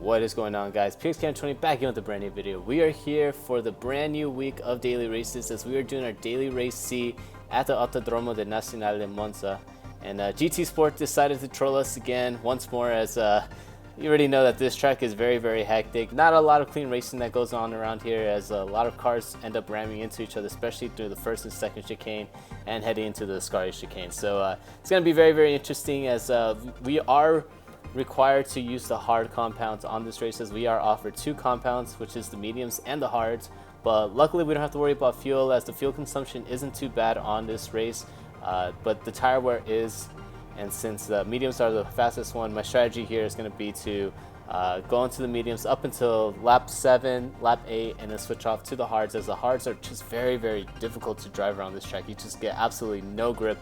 What is going on, guys? PXCam20 back in with a brand new video. We are here for the brand new week of daily races as we are doing our daily race C at the Autodromo de Nacional de Monza. And GT Sport decided to troll us again once more, as you already know that this track is very hectic. Not a lot of clean racing that goes on around here, as a lot of cars end up ramming into each other, especially through the first and second chicane and heading into the Nascar chicane. So it's going to be very interesting, as we are required to use the hard compounds on this race, as we are offered two compounds, which is the mediums and the hards. But luckily we don't have to worry about fuel, as the fuel consumption isn't too bad on this race, but the tire wear is. And since the mediums are the fastest one, my strategy here is going to be to go into the mediums up until lap 7, lap 8, and then switch off to the hards, as the hards are just very difficult to drive around this track. You just get absolutely no grip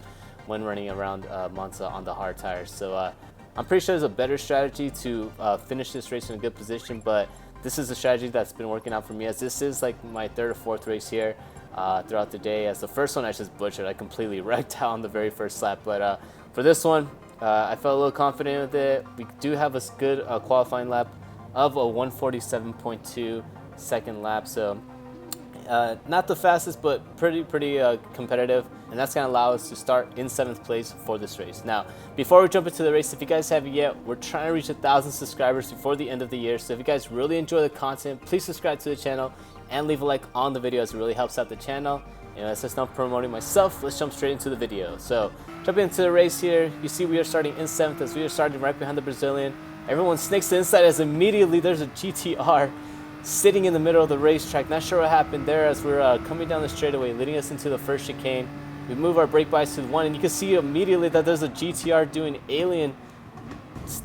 when running around Monza on the hard tires. So I'm pretty sure there's a better strategy to finish this race in a good position, but this is a strategy that's been working out for me, as this is like my third or fourth race here throughout the day. As the first one I just butchered, I completely wrecked out on the very first lap, but for this one I felt a little confident with it. We do have a good qualifying lap of a 147.2 second lap, so not the fastest, but pretty competitive, and that's going to allow us to start in 7th place for this race. Now, before we jump into the race, if you guys haven't yet, we're trying to reach 1,000 subscribers before the end of the year. So if you guys really enjoy the content, please subscribe to the channel and leave a like on the video, as it really helps out the channel. You know, it's just not promoting myself. Let's jump straight into the video. So jumping into the race here, you see we are starting in 7th, as we are starting right behind the Brazilian. Everyone sneaks to the inside, as immediately there's a GTR sitting in the middle of the racetrack. Not sure what happened there, as we're coming down the straightaway, leading us into the first chicane. We move our brake bias to the 1, and you can see immediately that there's a GTR doing alien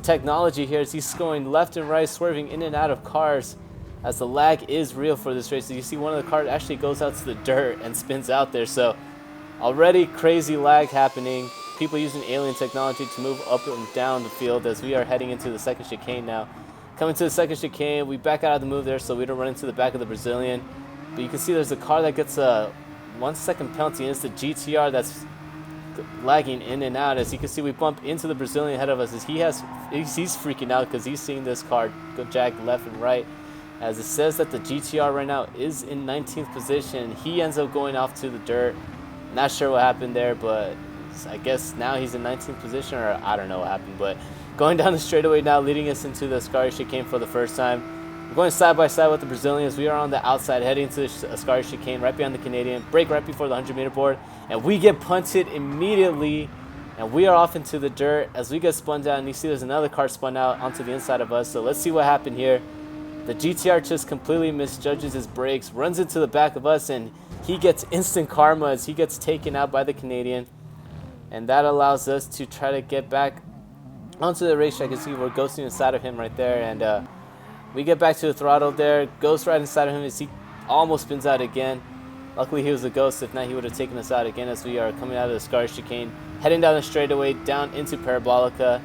technology here, as he's going left and right, swerving in and out of cars, as the lag is real for this race. So you see one of the cars actually goes out to the dirt and spins out there. So already crazy lag happening. People using alien technology to move up and down the field, as we are heading into the second chicane now. Coming to the second chicane, we back out of the move there so we don't run into the back of the Brazilian. But you can see there's a car that gets a 1 second penalty, and it's the GTR that's lagging in and out. As you can see, we bump into the Brazilian ahead of us, as he's freaking out because he's seeing this car go jag left and right. As it says that the GTR right now is in 19th position. He ends up going off to the dirt. Not sure what happened there, but I guess now he's in 19th position, or I don't know what happened. But going down the straightaway now, leading us into the Ascari chicane for the first time. We're going side by side with the Brazilians. We are on the outside heading to the Ascari chicane right behind the Canadian. Break right before the 100-meter board, and we get punted immediately, and we are off into the dirt as we get spun down. And you see there's another car spun out onto the inside of us. So let's see what happened here. The GTR just completely misjudges his brakes, runs into the back of us, and he gets instant karma as he gets taken out by the Canadian. And that allows us to try to get back onto the racetrack. You see we're ghosting inside of him right there, and we get back to the throttle there, ghost right inside of him as he almost spins out again. Luckily he was a ghost, if not he would have taken us out again, as we are coming out of the Scar chicane, heading down the straightaway down into Parabolica.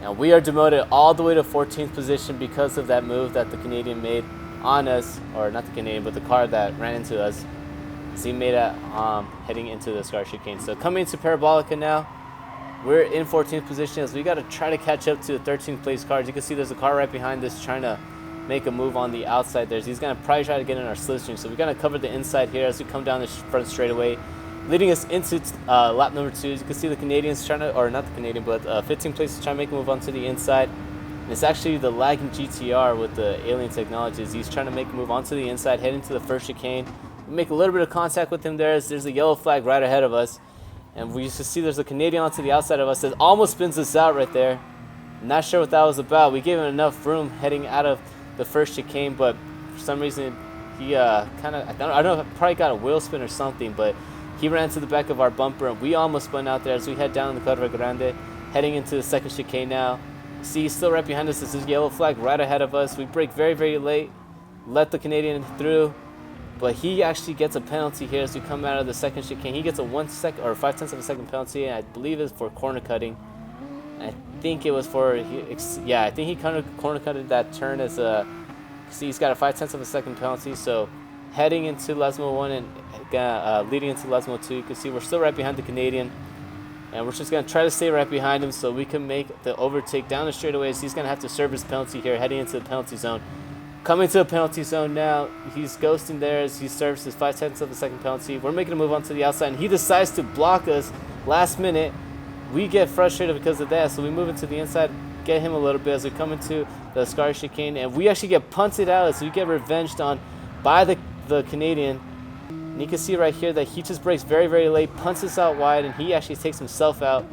And we are demoted all the way to 14th position because of that move that the Canadian made on us, or not the Canadian, but the car that ran into us. So he made it heading into the Scar chicane. So coming into Parabolica now, we're in 14th position, as we got to try to catch up to the 13th place cars. You can see there's a car right behind us trying to make a move on the outside there. So he's going to probably try to get in our slipstream. So we're going to cover the inside here as we come down the front straightaway, leading us into lap number 2. As you can see the Canadians trying to, or not the Canadian, but 15th place is trying to make a move onto the inside. And it's actually the lagging GTR with the alien technologies. He's trying to make a move onto the inside, heading to the first chicane. We make a little bit of contact with him there, as there's a yellow flag right ahead of us. And we used to see there's a Canadian onto the outside of us that almost spins us out right there. Not sure what that was about. We gave him enough room heading out of the first chicane, but for some reason he kind of, I don't know, probably got a wheel spin or something, but he ran to the back of our bumper, and we almost spun out there as we head down the Curva Grande, heading into the second chicane now. See, he's still right behind us. This is yellow flag right ahead of us. We brake very late, let the Canadian through, but he actually gets a penalty here as we come out of the second chicane. He gets a 1 second or 5/10 of a second penalty, and I believe it's for corner cutting. I think it was for, yeah, I think he kind of corner cutted that turn, as see, he's got a 5/10 of a second penalty. So heading into Lesmo 1 and leading into Lesmo 2, you can see we're still right behind the Canadian. And we're just going to try to stay right behind him so we can make the overtake down the straightaways. He's going to have to serve his penalty here, heading into the penalty zone. Coming to the penalty zone now. He's ghosting there as he serves his 5/10 of the second penalty. We're making a move onto the outside, and he decides to block us last minute. We get frustrated because of that, so we move into the inside, get him a little bit as we come into the Nascar chicane, and we actually get punted out as we get revenged on by the Canadian. And you can see right here that he just breaks very, very late, punts us out wide, and he actually takes himself out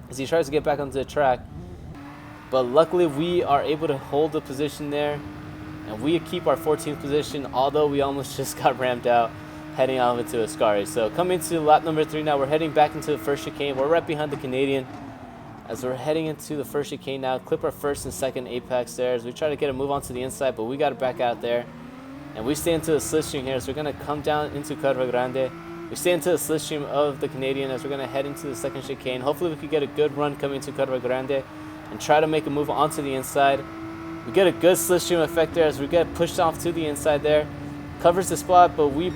as he tries to get back onto the track. But luckily, we are able to hold the position there, and we keep our 14th position, although we almost just got rammed out heading off into Ascari. So coming to lap number 3 now, we're heading back into the first chicane. We're right behind the Canadian as we're heading into the first chicane now. Clip our first and second apex there as we try to get a move onto the inside, but we got to back out there. And we stay into the slipstream here, so we're going to come down into Curva Grande. We stay into the slipstream of the Canadian as we're going to head into the second chicane. Hopefully we could get a good run coming to Curva Grande and try to make a move onto the inside. We get a good slipstream effect there as we get pushed off to the inside there. Covers the spot, but we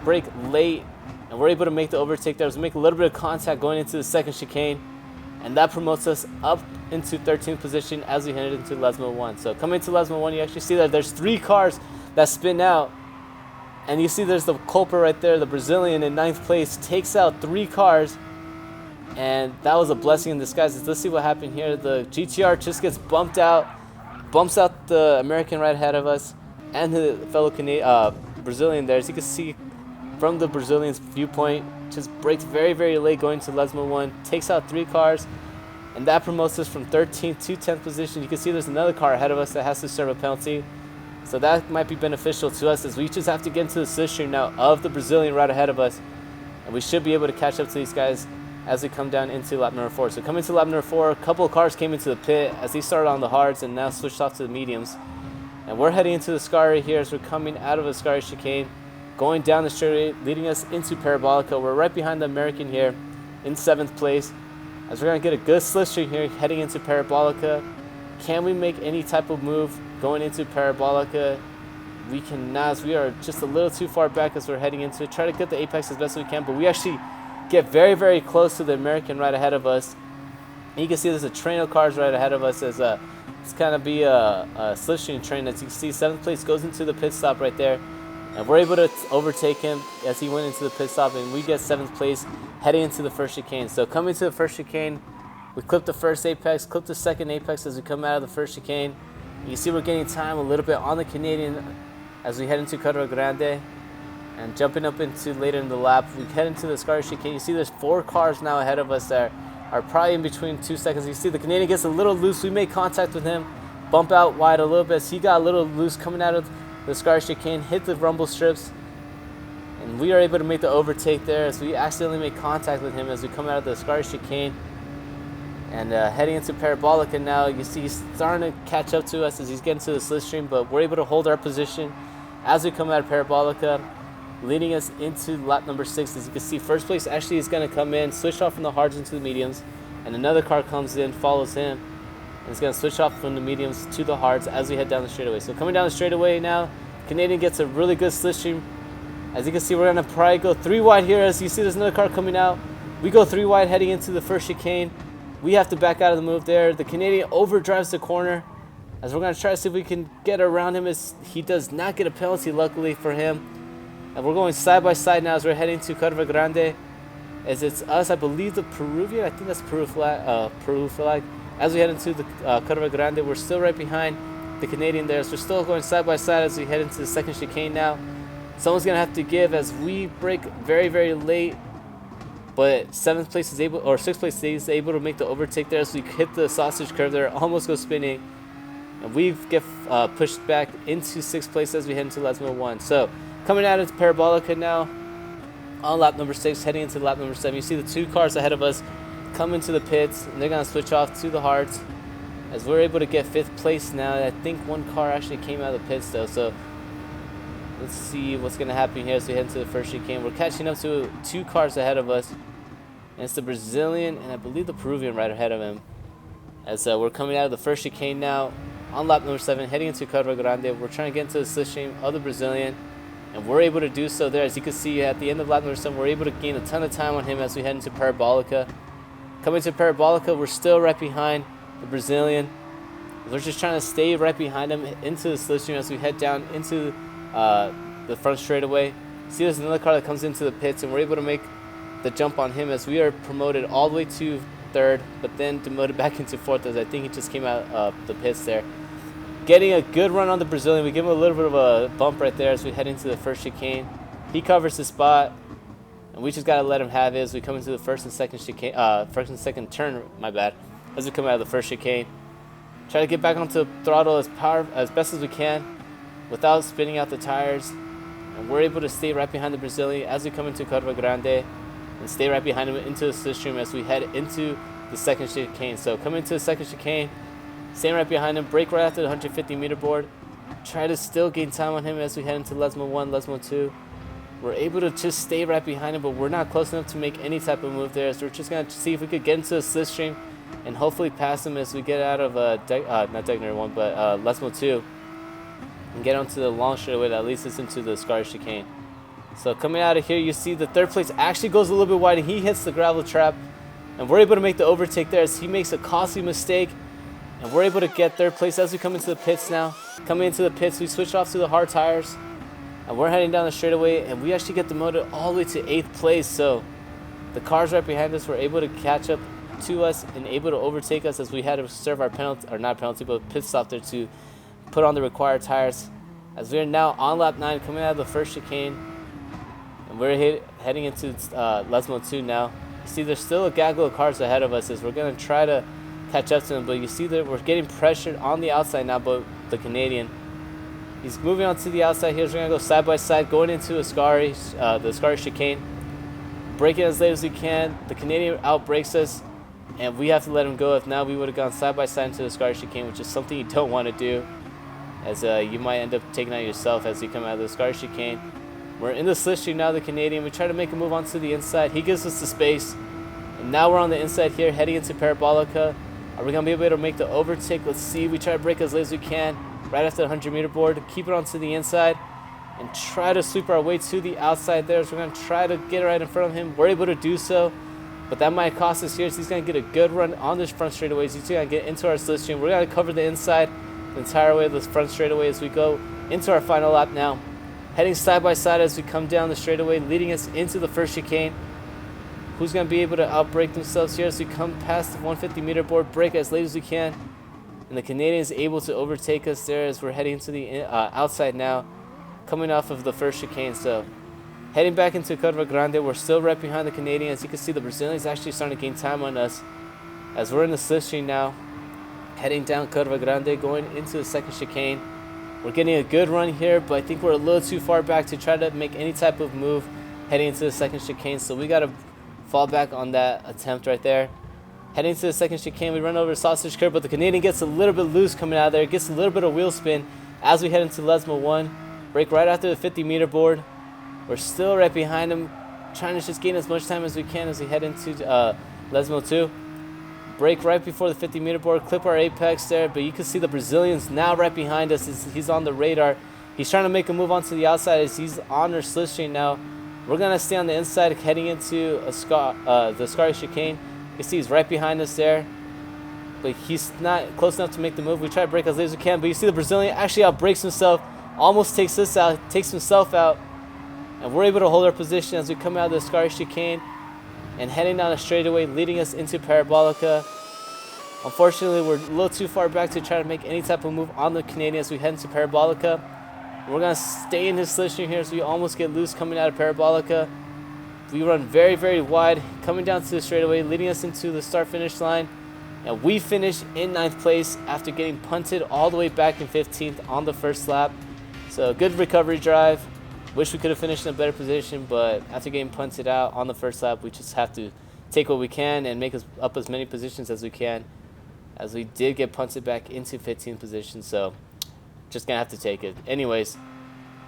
break late, and we're able to make the overtake there as we make a little bit of contact going into the second chicane. And that promotes us up into 13th position as we head into Lesmo 1. So coming to Lesmo 1, you actually see that there's 3 cars that spin out, and you see there's the culprit right there, the Brazilian in 9th place takes out 3 cars, and that was a blessing in disguise. Let's see what happened here. The GTR just gets bumped out, bumps out the American right ahead of us and the fellow Brazilian there. As you can see from the Brazilian's viewpoint, just breaks very, very late going to Lesmo 1, takes out 3 cars, and that promotes us from 13th to 10th position. You can see there's another car ahead of us that has to serve a penalty. So that might be beneficial to us as we just have to get into the slipstream now of the Brazilian right ahead of us. And we should be able to catch up to these guys as we come down into lap number 4. So coming to lap number 4, a couple of cars came into the pit as they started on the hards and now switched off to the mediums. And we're heading into the Ascari here as we're coming out of Ascari chicane, going down the straightaway, leading us into Parabolica. We're right behind the American here in 7th place as we're going to get a good slipstream here heading into Parabolica. Can we make any type of move going into Parabolica? We cannot, as we are just a little too far back as we're heading into it. Try to get the apex as best as we can, but we actually get very, very close to the American right ahead of us. And you can see there's a train of cars right ahead of us as it's kind of be a slipstream train. As you can see, 7th place goes into the pit stop right there, and we're able to overtake him as he went into the pit stop, and we get 7th place heading into the first chicane. So coming to the first chicane, we clip the first apex, clip the second apex as we come out of the first chicane. You see we're getting time a little bit on the Canadian as we head into Curva Grande, and jumping up into later in the lap, we head into the Scar chicane. You see there's 4 cars now ahead of us that are probably in between 2 seconds. You see the Canadian gets a little loose. We make contact with him, bump out wide a little bit. So he got a little loose coming out of the Scar chicane, hit the rumble strips, and we are able to make the overtake there as we accidentally make contact with him as we come out of the Scar chicane. And heading into Parabolica now, you see he's starting to catch up to us as he's getting to the slipstream, but we're able to hold our position as we come out of Parabolica, leading us into lap number 6. As you can see, first place actually is going to come in, switch off from the hards into the mediums, and another car comes in, follows him, and it's going to switch off from the mediums to the hards as we head down the straightaway. So coming down the straightaway now, Canadian gets a really good slipstream. As you can see, we're going to probably go 3 wide here. As you see, there's another car coming out. We go 3 wide heading into the first chicane. We have to back out of the move there. The Canadian overdrives the corner as we're going to try to see if we can get around him. As he does not get a penalty, luckily for him. And we're going side by side now as we're heading to Curva Grande. As it's us, I believe the Peruvian, I think that's Peru flag. As we head into the Curva Grande, we're still right behind the Canadian there. So we're still going side by side as we head into the second chicane now. Someone's going to have to give as we break very, very late. But 7th place is able, or 6th place is able to make the overtake there as we hit the sausage curve there, almost go spinning. And we get pushed back into 6th place as we head into Lesmo 1. So coming out into Parabolica now on lap number 6, heading into lap number 7. You see the 2 cars ahead of us come into the pits, and they're going to switch off to the hards as we're able to get 5th place now. I think 1 car actually came out of the pits though. So let's see what's going to happen here as we head into the first chicane. We're catching up to 2 cars ahead of us. And it's the Brazilian and I believe the Peruvian right ahead of him. As we're coming out of the first chicane now on lap number 7, heading into Curva Grande. We're trying to get into the slipstream of the Brazilian. And we're able to do so there. As you can see at the end of lap number 7, we're able to gain a ton of time on him as we head into Parabolica. Coming to Parabolica, we're still right behind the Brazilian. We're just trying to stay right behind him into the slipstream as we head down into the front straightaway. See, there's another car that comes into the pits, and we're able to make the jump on him as we are promoted all the way to third, but then demoted back into fourth as I think he just came out of the pits there. Getting a good run on the Brazilian. We give him a little bit of a bump right there as we head into the first chicane. He covers the spot, and we just got to let him have it as we come into the first and second chicane, first and second turn, my bad, as we come out of the first chicane. Try to get back onto the throttle as best as we can without spinning out the tires. And we're able to stay right behind the Brazilian as we come into Curva Grande and stay right behind him into the slipstream as we head into the second chicane. So coming into the second chicane, staying right behind him, brake right after the 150 meter board. Try to still gain time on him as we head into Lesmo 1, Lesmo 2. We're able to just stay right behind him, but we're not close enough to make any type of move there. So we're just going to see if we could get into the slipstream and hopefully pass him as we get out of not Degner 1, but Lesmo 2. And get onto the long straightaway that leads us into the Scar chicane. So coming out of here, you see the third place actually goes a little bit wide and he hits the gravel trap. And we're able to make the overtake there as he makes a costly mistake. And we're able to get third place as we come into the pits now. Coming into the pits, we switch off to the hard tires. And we're heading down the straightaway and we actually get demoted all the way to 8th place. So the cars right behind us were able to catch up to us and able to overtake us as we had to serve our penalty, or not penalty, but pit stop there to put on the required tires. As we are now on lap 9 coming out of the first chicane. And we're heading into Lesmo 2 now. You see there's still a gaggle of cars ahead of us as we're going to try to catch up to them. But you see that we're getting pressured on the outside now, but the Canadian. He's moving on to the outside here. So we're going to go side by side going into the Scar chicane. Braking as late as we can. The Canadian outbrakes us. And we have to let him go. If not, we would have gone side by side into the Scar chicane, which is something you don't want to do, as you might end up taking out yourself as you come out of the Scar chicane. We're in the slipstream now, the Canadian. We try to make a move onto the inside. He gives us the space. And now we're on the inside here, heading into Parabolica. Are we going to be able to make the overtake? Let's see. We try to brake as late as we can right after the 100 meter board. Keep it onto the inside and try to sweep our way to the outside there. So we're going to try to get right in front of him. We're able to do so. But that might cost us here. So he's going to get a good run on this front straightaway. He's going to get into our slipstream. We're going to cover the inside the entire way of this front straightaway as we go into our final lap now. Heading side by side as we come down the straightaway, leading us into the first chicane. Who's going to be able to outbrake themselves here as we come past the 150 meter board, brake as late as we can. And the Canadian is able to overtake us there as we're heading into the outside now, coming off of the first chicane. So heading back into Curva Grande, we're still right behind the Canadian. As you can see, the Brazilian is actually starting to gain time on us as we're in the slipstream now. Heading down Curva Grande, going into the second chicane. We're getting a good run here, but I think we're a little too far back to try to make any type of move heading into the second chicane. So we got to fall back on that attempt right there. Heading to the second chicane, we run over a sausage curb, but the Canadian gets a little bit loose coming out of there. Gets a little bit of wheel spin as we head into Lesmo 1. Brake right after the 50 meter board. We're still right behind him, trying to just gain as much time as we can as we head into Lesmo 2. Brake right before the 50 meter board, clip our apex there, but you can see the Brazilian's now right behind us. He's on the radar. He's trying to make a move onto the outside as he's on our slipstream now. We're going to stay on the inside heading into the Scar chicane. You can see he's right behind us there, but he's not close enough to make the move. We try to brake as late as we can, but you see the Brazilian actually outbrakes himself, almost takes us out, takes himself out, and we're able to hold our position as we come out of the Scar chicane and heading down a straightaway, leading us into Parabolica. Unfortunately, we're a little too far back to try to make any type of move on the Canadian as we head into Parabolica. We're going to stay in his slipstream here, so we almost get loose coming out of Parabolica. We run very, very wide, coming down to the straightaway, leading us into the start-finish line. And we finish in 9th place after getting punted all the way back in 15th on the first lap. So good recovery drive. Wish we could have finished in a better position, but after getting punted out on the first lap, we just have to take what we can and make us up as many positions as we can, as we did get punted back into 15th position. So just going to have to take it. Anyways,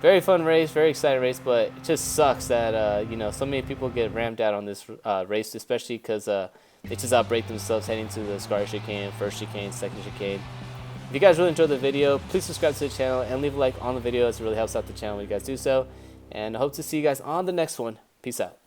very fun race, very exciting race, but it just sucks that, so many people get rammed out on this race, especially because they just outbrake themselves heading to the Scar chicane, first chicane, second chicane. If you guys really enjoyed the video, please subscribe to the channel and leave a like on the video as it really helps out the channel when you guys do so. And I hope to see you guys on the next one. Peace out.